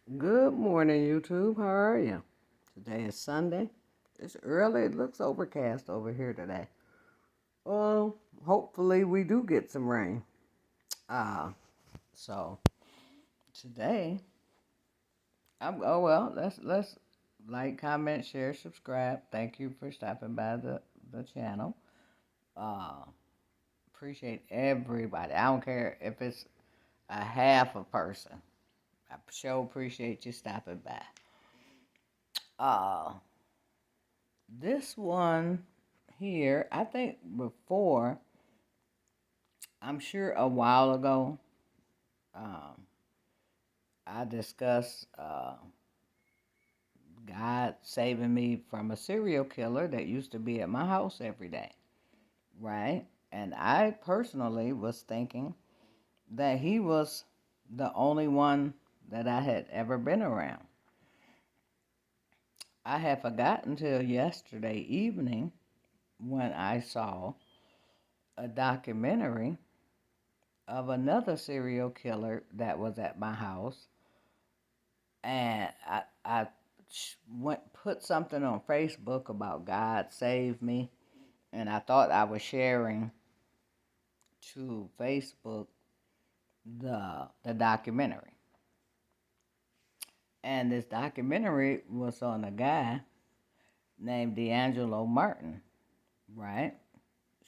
Good morning, YouTube. How are you? Today is Sunday. It's early. It looks overcast over here today. Well, hopefully we do get some rain. So today, let's like, comment, share, subscribe. Thank you for stopping by the channel. Uh, Appreciate everybody. I don't care if it's a half a person. I sure appreciate you stopping by. Uh, this one here, I think before, I'm sure a while ago, um, I discussed God saving me from a serial killer that used to be at my house every day, right? And I personally was thinking that he was the only one that I had ever been around. I had forgotten till yesterday evening when I saw a documentary of another serial killer that was at my house, and I went put something on Facebook about God save me, and I thought I was sharing to Facebook the documentary, and this documentary was on a guy named D'Angelo Martin, right?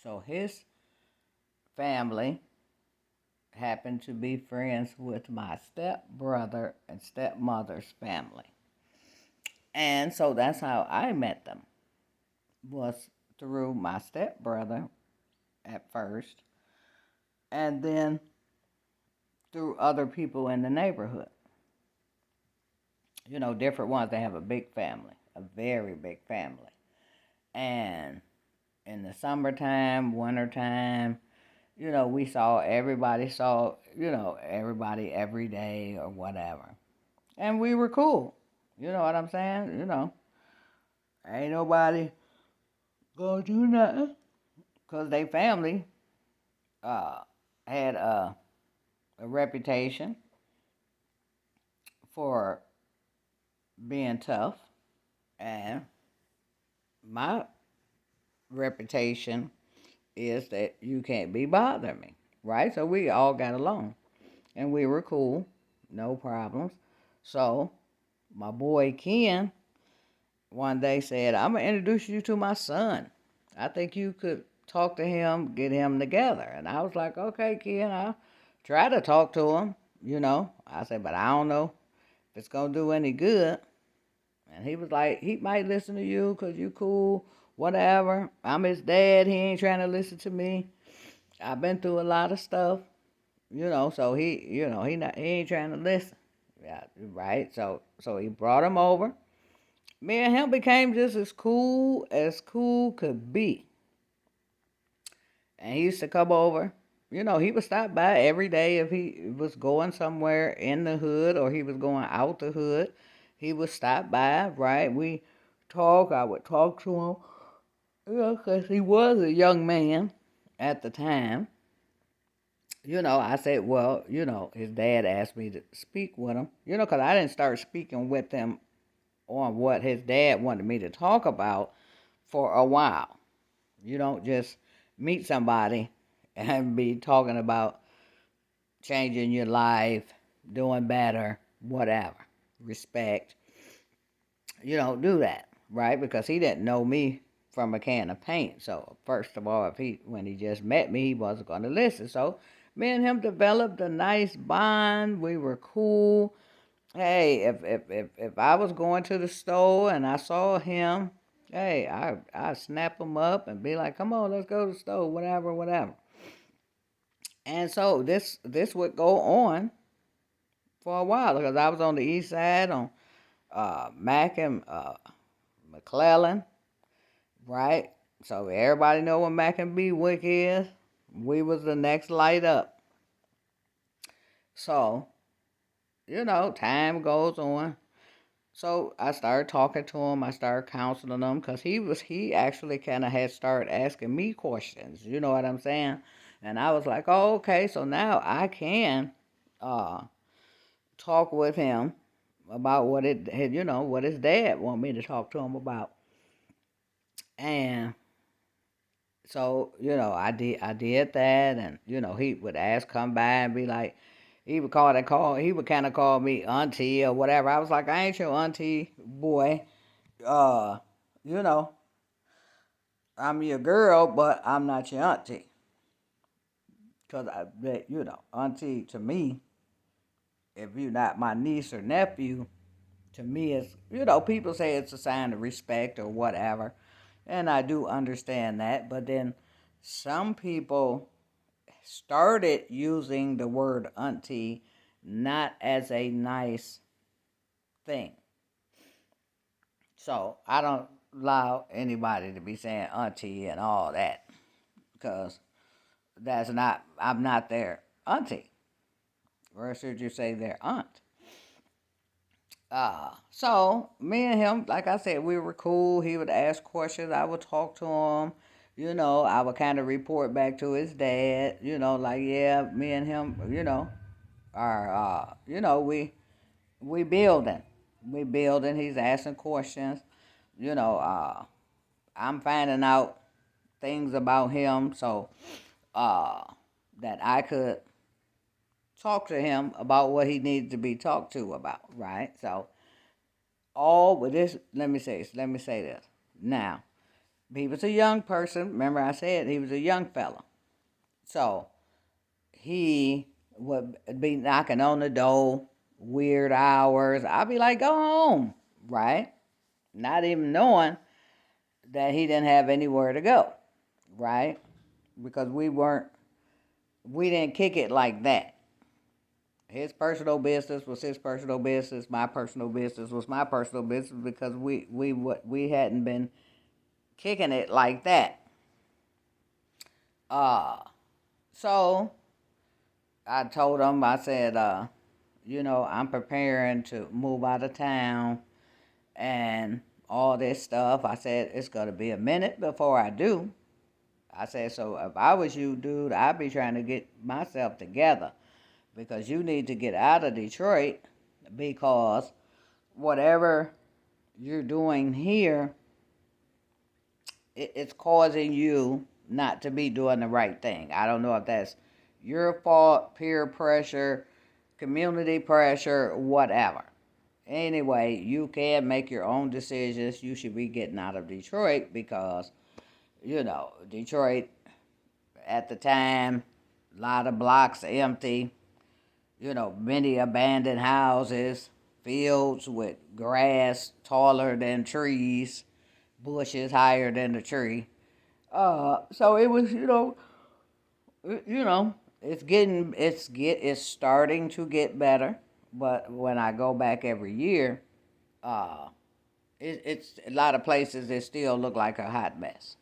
So his family happened to be friends with my stepbrother and stepmother's family. And so that's how I met them, was through my stepbrother at first, and then through other people in the neighborhood. You know, different ones. They have a big family, a very big family. And in the summertime, wintertime, everybody saw, everybody every day or whatever. And we were cool. You know what I'm saying? Ain't nobody gonna do nothing. Because they family uh, had a reputation for being tough, and my reputation is that you can't be bothering me, right? So we all got along, and we were cool, no problems. So my boy Ken one day said, "I'm gonna introduce you to my son. I think you could talk to him, get him together." And I was like, "Okay, Ken, I'll try to talk to him." I said, "But I don't know if it's gonna do any good." And he was like, he might listen to you because you cool, whatever. I'm his dad. He ain't trying to listen to me. I've been through a lot of stuff, so he ain't trying to listen. Yeah, right. So he brought him over. Me and him became just as cool could be. And he used to come over. He would stop by every day if he was going somewhere in the hood or he was going out the hood. He would stop by, right? We talk. I would talk to him, because he was a young man at the time. I said, well, his dad asked me to speak with him, because I didn't start speaking with him on what his dad wanted me to talk about for a while. You don't just meet somebody and be talking about changing your life, doing better, whatever, respect. You don't do that, right? Because he didn't know me from a can of paint. So first of all, when he just met me, he wasn't going to listen. So me and him developed a nice bond. We were cool. Hey, if I was going to the store and I saw him, hey, I snap him up and be like, "Come on, let's go to the store, whatever, whatever." And so this would go on for a while because I was on the east side on Mack and McClellan, right? So everybody know what Mack and Bewick is. We was the next light up. So time goes on. So I started talking to him. I started counseling him because he actually kind of had started asking me questions. You know what I'm saying? And I was like, oh, okay. So now I can uh, talk with him, about what what his dad want me to talk to him about. And so, I did that, and he would ask, come by and be like, he would kind of call me auntie or whatever. I was like, I ain't your auntie, boy. Uh, you know, I'm your girl, but I'm not your auntie. Cause auntie to me, if you're not my niece or nephew, to me it's, people say it's a sign of respect or whatever, and I do understand that. But then some people started using the word auntie not as a nice thing. So I don't allow anybody to be saying auntie and all that, because I'm not their auntie. Or should you say their aunt? So me and him, like I said, we were cool. He would ask questions. I would talk to him. I would kind of report back to his dad. Like, yeah, me and him, are we building. We building. He's asking questions. You know, uh, I'm finding out things about him, so uh, that I could talk to him about what he needed to be talked to about, right? So all with this, let me say this. Now, he was a young person. Remember, I said he was a young fella. So he would be knocking on the door, weird hours. I'd be like, go home, right? Not even knowing that he didn't have anywhere to go, right? Because we didn't kick it like that. His personal business was his personal business. My personal business was my personal business, because we hadn't been kicking it like that. Uh, so I told him, I said, I'm preparing to move out of town and all this stuff. I said, it's going to be a minute before I do. I said, so if I was you, dude, I'd be trying to get myself together, because you need to get out of Detroit, because whatever you're doing here, it's causing you not to be doing the right thing. I don't know if that's your fault, peer pressure, community pressure, whatever. Anyway, you can make your own decisions. You should be getting out of Detroit, because, Detroit at the time, a lot of blocks empty, many abandoned houses, fields with grass taller than trees, bushes higher than the tree. So it was, it's starting to get better, but when I go back every year, uh, it's a lot of places that still look like a hot mess.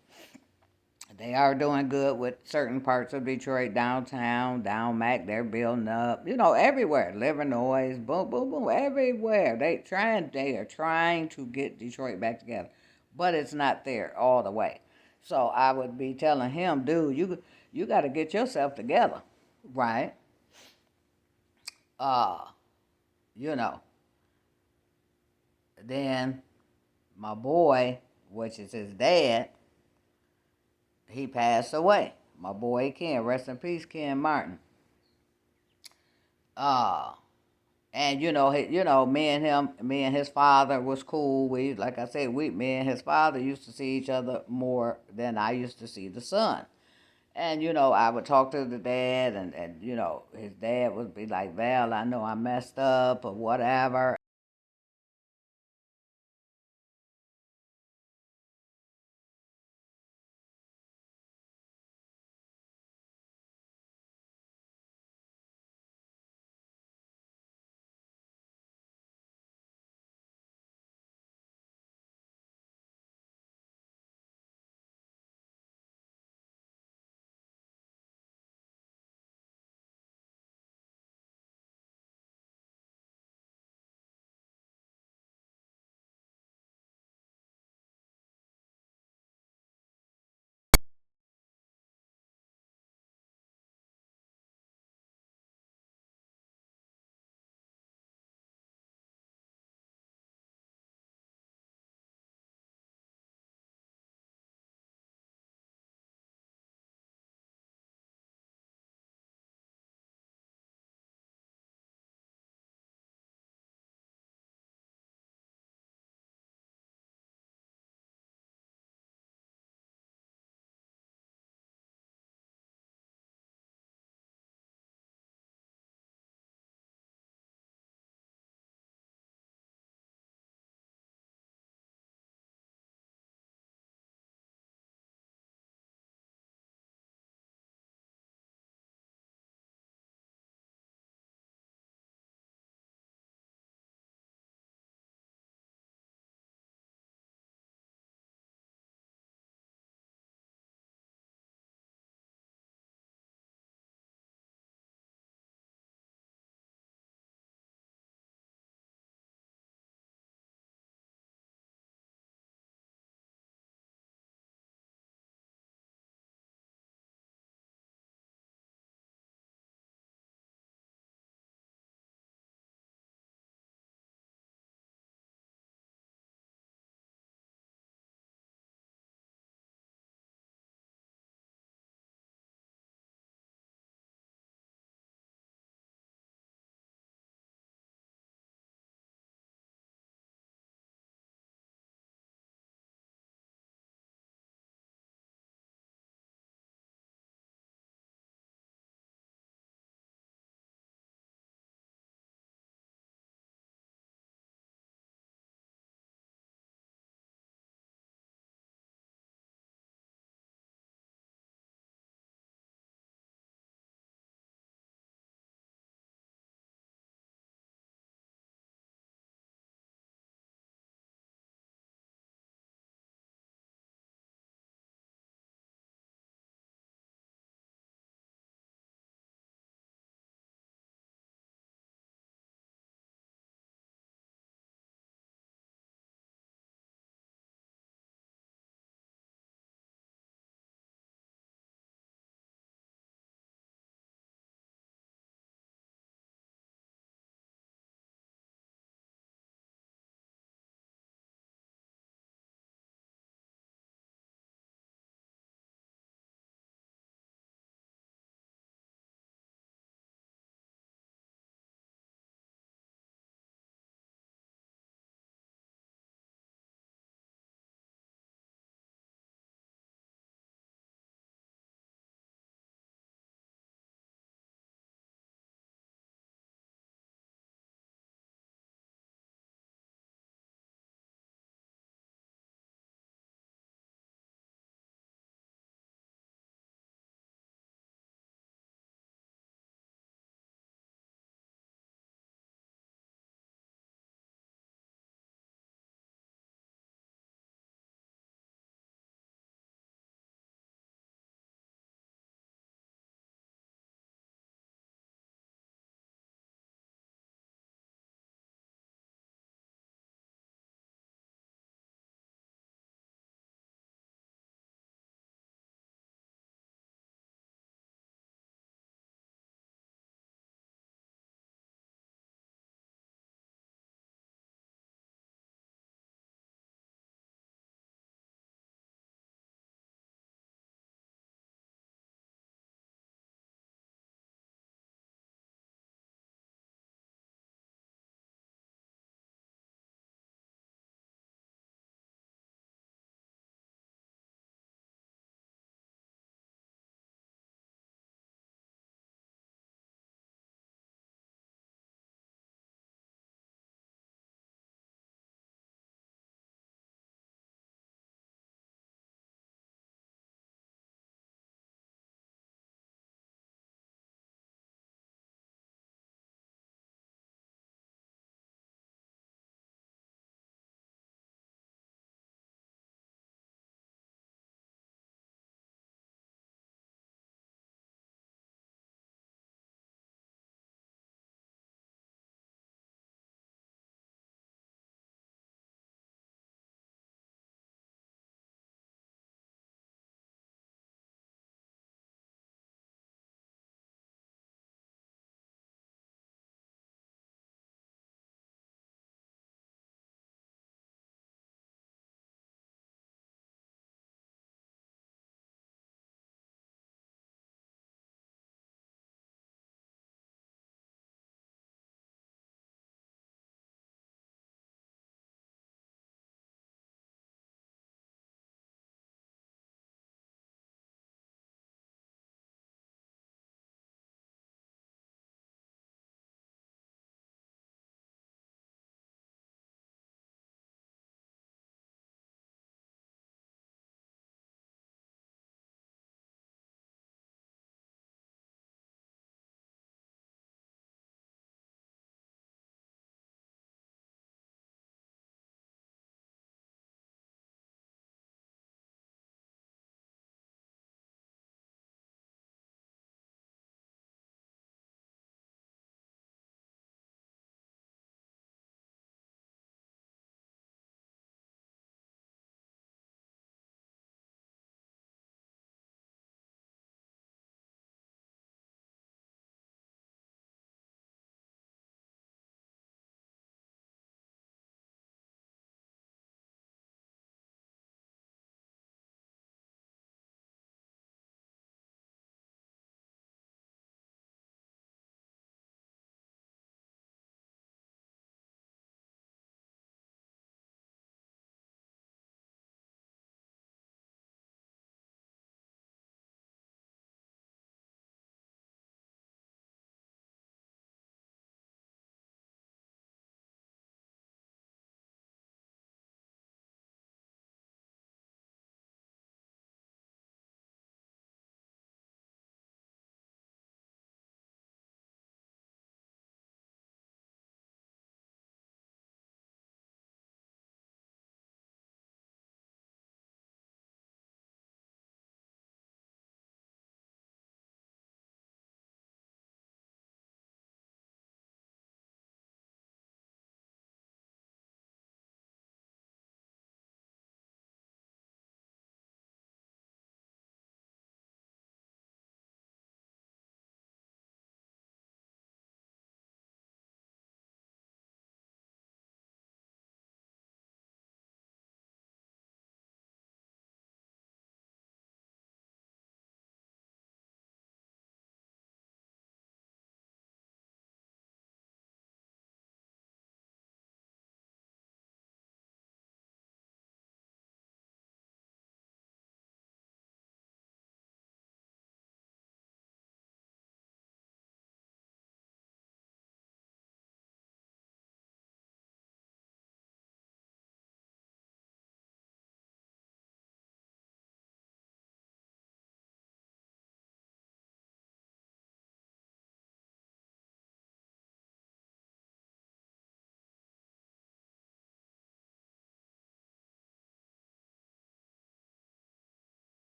They are doing good with certain parts of Detroit, downtown, down Mac. They're building up, everywhere. Livernois, boom, boom, boom, everywhere. They are trying to get Detroit back together, but it's not there all the way. So I would be telling him, dude, you got to get yourself together, right? Uh, you know. Then my boy, which is his dad, he passed away. My boy Ken, rest in peace, Ken Martin. Uh, and me and his father was cool. Like I said, me and his father used to see each other more than I used to see the son. And I would talk to the dad, and his dad would be like, Val, I know I messed up or whatever.